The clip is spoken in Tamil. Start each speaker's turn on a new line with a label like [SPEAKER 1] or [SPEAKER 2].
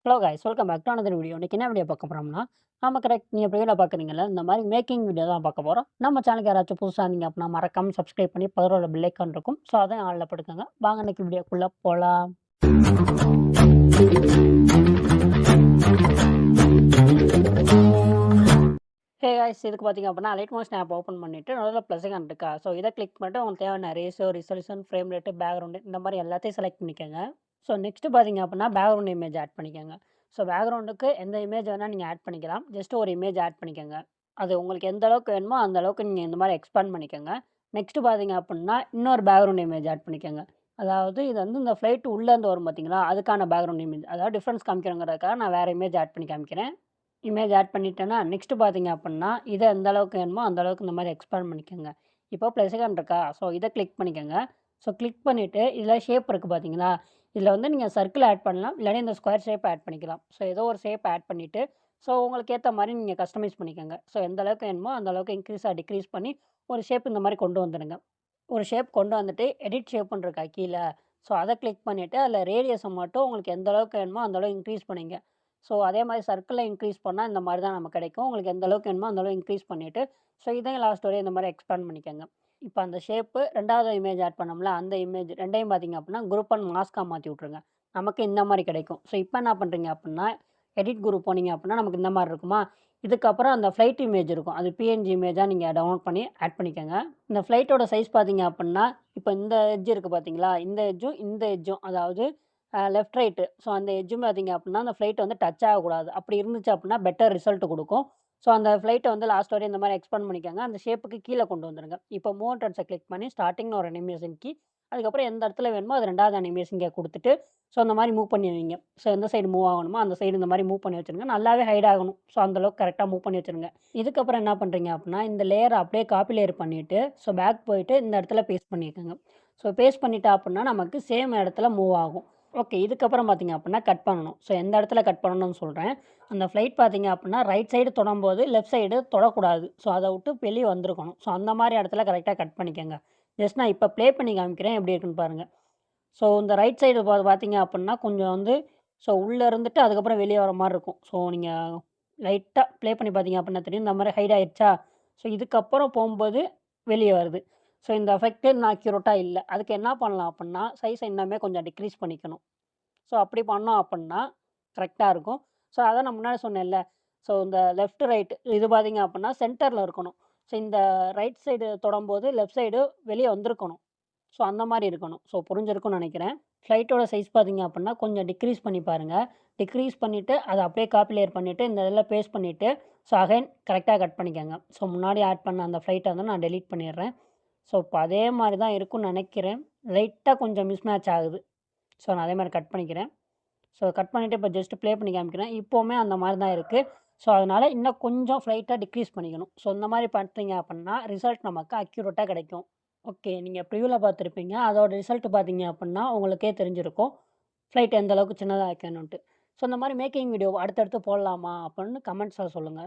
[SPEAKER 1] Hello guys welcome back to another video. இன்னைக்கு என்ன வீடியோ பார்க்க போறோம்னா, ஆமா கரெக்ட். நீங்க வீடியோ பார்க்குறீங்கல்ல, இந்த மாதிரி மேக்கிங் வீடியோ தான் பார்க்க போறோம். நம்ம சேனலுக்கு யாராச்சும் புதுசா இருந்தீங்க அப்படின்னா மறக்காம சப்ஸ்கிரைப் பண்ணி பக்கத்துல பெல் ஐக்கான் இருக்கும். ஸோ அதையும் ஆள்ல போட்டுக்கோங்க. வாங்க இன்னைக்கு வீடியோக்குள்ள போலாம். ஹே காய்ஸ், இதுக்கு பார்த்தீங்க அப்படின்னா லைட் மோஷன் ஆப் ஓப்பன் பண்ணிட்டு நடுவில் ப்ளஸ் ஐக்கான் இருக்கா. ஸோ இதை கிளிக் பண்ணிட்டு உங்களுக்கு தேவையான ratio, resolution, frame rate, background இந்த மாதிரி எல்லாத்தையும் செலக்ட் பண்ணிக்கோங்க. ஸோ நெக்ஸ்ட் பார்த்தீங்க அப்படின்னா பேக்ரவுண்ட் இமேஜ் ஆட் பண்ணிக்கோங்க. ஸோ பேக்ரவுண்டுக்கு எந்த இமேஜ் வேணால் நீங்கள் ஆட் பண்ணிக்கலாம். ஜஸ்ட் ஒரு இமேஜ் ஆட் பண்ணிக்கோங்க. அது உங்களுக்கு எந்த அளவுக்கு வேணுமோ அந்த அளவுக்கு நீங்கள் இந்த மாதிரி எக்ஸ்பேண்ட் பண்ணிக்கோங்க. நெக்ஸ்ட் பார்த்தீங்க அப்படின்னா இன்னொரு பேக்ரவுண்ட் இமேஜ் ஆட் பண்ணிக்கோங்க. அதாவது இது வந்து இந்த ஃப்ளைட் உள்ளேருந்து வரும் பார்த்தீங்களா, அதுக்கான பேக்ரவுண்ட் இமேஜ். அதாவது டிஃப்ரென்ஸ் காமிக்கிறங்கிறதுக்காக நான் வேறு இமேஜ் ஆட் பண்ணி காமிக்கிறேன். இமேஜ் ஆட் பண்ணிட்டேன்னா, நெக்ஸ்ட் பார்த்தீங்க அப்புட்ன்னா, இத எந்த அளவுக்கு வேணுமோ அந்த அளவுக்கு இந்த மாரி எக்ஸ்பேண்ட் பண்ணிக்கோங்க. இப்போ ப்ளஸ் ஐகான் இருக்கா? ஸோ இத கிளிக் பண்ணிக்கோங்க. ஸோ கிளிக் பண்ணிட்டு, இதில ஷேப் இருக்கு பார்த்தீங்களா? இதில வந்து நீங்க சர்க்கிள் ஆட் பண்ணலாம். இல்லாட்டி இந்த ஸ்கொயர் ஷேப் ஆட் பண்ணிக்கலாம். ஸோ ஏதோ ஒரு ஷேப் ஆட் பண்ணிட்டு, ஸோ உங்களுக்கு ஏத்த மாரி நீங்க கஸ்டமைஸ் பண்ணிக்கோங்க. ஸோ எந்த அளவுக்கு வேணுமோ அந்த அளவுக்கு இன்க்ரீஸ் ஆர் டிக்ரீஸ் பண்ணி, ஒரு ஷேப் இந்த மாரி கொண்டு வந்துடுங்க. ஒரு ஷேப் கொண்டு வந்துட்டு, எடிட் ஷேப்புன்னு இருக்கா கீழ? ஸோ அத கிளிக் பண்ணிட்டு, அதில ரேடியஸ மட்டும் உங்களுக்கு எந்த அளவுக்கு வேணுமோ அந்த அளவு இன்க்ரீஸ் பண்ணிங்க. ஸோ அதே மாரி சர்க்கிள இன்க்ரீஸ் பண்ணா இந்த மாரி தான் நமக்கு கிடைக்கும். உங்களுக்கு எந்த அளவுக்கு வேணுமோ அந்த அளவு இன்க்ரீஸ் பண்ணிட்டு, ஸோ இதையும் லாஸ்ட் வரையும் இந்த மாரி எக்ஸ்பேண்ட் பண்ணிக்கோங்க. இப்ப அந்த ஷேப்பு 2வது இமேஜ் ஆட் பண்ணோம்ல, அந்த இமேஜ் 2யும் பார்த்தீங்க அப்டின்னா, குரூப் அண்ட் மாஸ்க்கா மாத்தி விட்டுருங்க. நமக்கு இந்த மாரி கிடைக்கும். ஸோ இப்ப என்ன பண்றீங்க அப்டின்னா, எடிட் குரூப் போனீங்க அப்டின்னா, நமக்கு இந்த மாரி இருக்குமா? இதுக்கப்புறம் அந்த ஃப்ளைட் இமேஜ் இருக்கும். அது பிஎன்ஜி இமேஜா நீங்க டவுன்லோட் பண்ணி ஆட் பண்ணிக்கோங்க. இந்த ஃப்ளைட்டோட சைஸ் பார்த்தீங்க அப்டின்னா, இப்ப இந்த எட்ஜ் இருக்கு பார்த்தீங்களா? இந்த எட்ஜும், இந்த எட்ஜும் அதாவது லெஃப்ட், ரைட்டு. ஸோ அந்த எட்ஜும் பார்த்தீங்க அப்டின்னா, அந்த ஃப்ளைட் வந்து டச் ஆகக்கூடாது. அப்படி இருந்துச்சு அப்டின்னா, பெட்டர் ரிசல்ட் குடுக்கும். ஸோ அந்த ஃப்ளைட்ட வந்து லாஸ்ட் வரையும் இந்த மாரி எக்ஸ்பேண்ட் பண்ணிக்கோங்க. அந்த ஷேப்புக்கு கீழ கொண்டு வந்துருங்க. இப்போ மூவ் ட்ரெட்ஸ கிளிக் பண்ணி ஸ்டார்ட்டிங்னு ஒரு அனிமேஷன் கீ, அதுக்கப்புறம் எந்த இடத்துல வேணுமோ அது 2வது அனிமேஷன் கீய குடுத்துட்டு, ஸோ அந்த மாரி மூவ் பண்ணி வைங்க. ஸோ எந்த சைடு மூவ் ஆகணுமோ, அந்த சைடு இந்த மாரி மூவ் பண்ணி வச்சுருங்க. நல்லாவே ஹைட் ஆகணும். ஸோ அந்த அளவுக்கு கரெக்ட்டா மூவ் பண்ணி வச்சுருங்க. இதுக்கப்புறம் என்ன பண்றீங்க அப்டின்னா, இந்த லேயர அப்படியே காப்பி லேயர் பண்ணிட்டு, ஸோ பேக் போயிட்டு இந்த இடத்துல பேஸ்ட் பண்ணிக்கோங்க. ஸோ பேஸ்ட் பண்ணிட்டா அப்டின்னா, நமக்கு சேம் இடத்துல மூவ் ஆகும். ஓகே. இதுக்கப்புறம் பார்த்தீங்க அப்புட்ன்னா, கட் பண்ணணும். ஸோ எந்த இடத்துல கட் பண்ணணும்னு சொல்றேன். அந்த ஃப்ளைட் பார்த்தீங்க அப்புட்ன்னா, ரைட் சைடு தொடும்போது, லெஃப்ட் சைடு தொடக்கூடாது. ஸோ அத விட்டு வெளிய வந்திருக்கணும். ஸோ அந்த மாரி இடத்துல கரெக்ட்டா கட் பண்ணிக்கங்க. ஜஸ்ட் நான் இப்ப ப்ளே பண்ணி காமிக்கிறேன். எப்படி இருக்குன்னு பாருங்க. ஸோ இந்த ரைட் சைடு பார்த்தீங்க அப்புட்ன்னா, கொஞ்சம் வந்து ஸோ உள்ள இருந்துட்டு அதுக்கப்புறம் வெளிய வர மாரி இருக்கும். ஸோ நீங்க லைட்டா ப்ளே பண்ணி பார்த்தீங்க அப்புட்ன்னா தெரியும். இந்த மாரி ஹைட் ஆயிருச்சா? ஸோ இதுக்கப்புறம் போம்போது வெளிய வருது. ஸோ இந்த எஃபெக்ட் இன்னும் அக்யூரேட்டா இல்ல. அதுக்கு என்ன பண்ணலாம் அப்புட்ன்னா, சைஸ இன்னுமே கொஞ்சம் டிக்ரீஸ் பண்ணிக்கணும். ஸோ அப்படி பண்ணோம் அப்புட்ன்னா, கரெக்ட்டா இருக்கும். ஸோ அதான் நான் முன்னாடி சொன்னேன்ல. ஸோ இந்த லெஃப்ட், ரைட் இது பார்த்தீங்க அப்புட்ன்னா சென்டர்ல இருக்கணும். ஸோ இந்த ரைட் சைடு தொடம்போது லெஃப்ட் சைடு வெளிய வந்திருக்கணும். ஸோ அந்த மாரி இருக்கணும். ஸோ புரிஞ்சிருக்கும்னு நெனைக்கிறேன். ஃப்ளைட்டோட சைஸ் பார்த்தீங்க அப்புட்ன்னா, கொஞ்சம் டிக்ரீஸ் பண்ணி பாருங்க. டிக்ரீஸ் பண்ணிட்டு, அத அப்படியே காப்பி லேயர் பண்ணிட்டு, இந்த இதில பேஸ்ட் பண்ணிட்டு, ஸோ அகைன் கரெக்ட்டா கட் பண்ணிக்கங்க. ஸோ முன்னாடி ஆட் பண்ண அந்த ஃப்ளைட்ட வந்து நான் டெலீட் பண்ணிடுறேன். ஸோ இப்ப அதே மாரி தான் இருக்கும்னு நெனைக்கிறேன். லைட்டா கொஞ்சம் மிஸ்மேட்ச் ஆகுது. ஸோ நான் அதே மாரி கட் பண்ணிக்கிறேன். ஸோ கட் பண்ணிட்டு இப்போ ஜஸ்ட் ப்ளே பண்ணி காமிக்கிறேன். இப்போவுமே அந்த மாரி தான் இருக்கு. ஸோ அதனால இன்னும் கொஞ்சம் ஸ்லைட்டா டிக்ரீஸ் பண்ணிக்கணும். ஸோ இந்த மாரி பார்த்தீங்க அப்புட்ன்னா, ரிசல்ட் நமக்கு அக்யூரேட்டா கிடைக்கும். ஓகே. நீங்க ப்ரிவ்யூல பார்த்துருப்பீங்க. அதோட ரிசல்ட் பார்த்தீங்க அப்புட்ன்னா, உங்களுக்கே தெரிஞ்சிருக்கும். ஃப்ளைட் எந்த அளவுக்கு சின்னதா வைக்கணுன்ட்டு. ஸோ இந்த மாரி மேக்கிங் வீடியோ அடுத்தடுத்து போடலாமா? அப்படின்னு கமெண்ட்ஸ்ல சொல்லுங்க.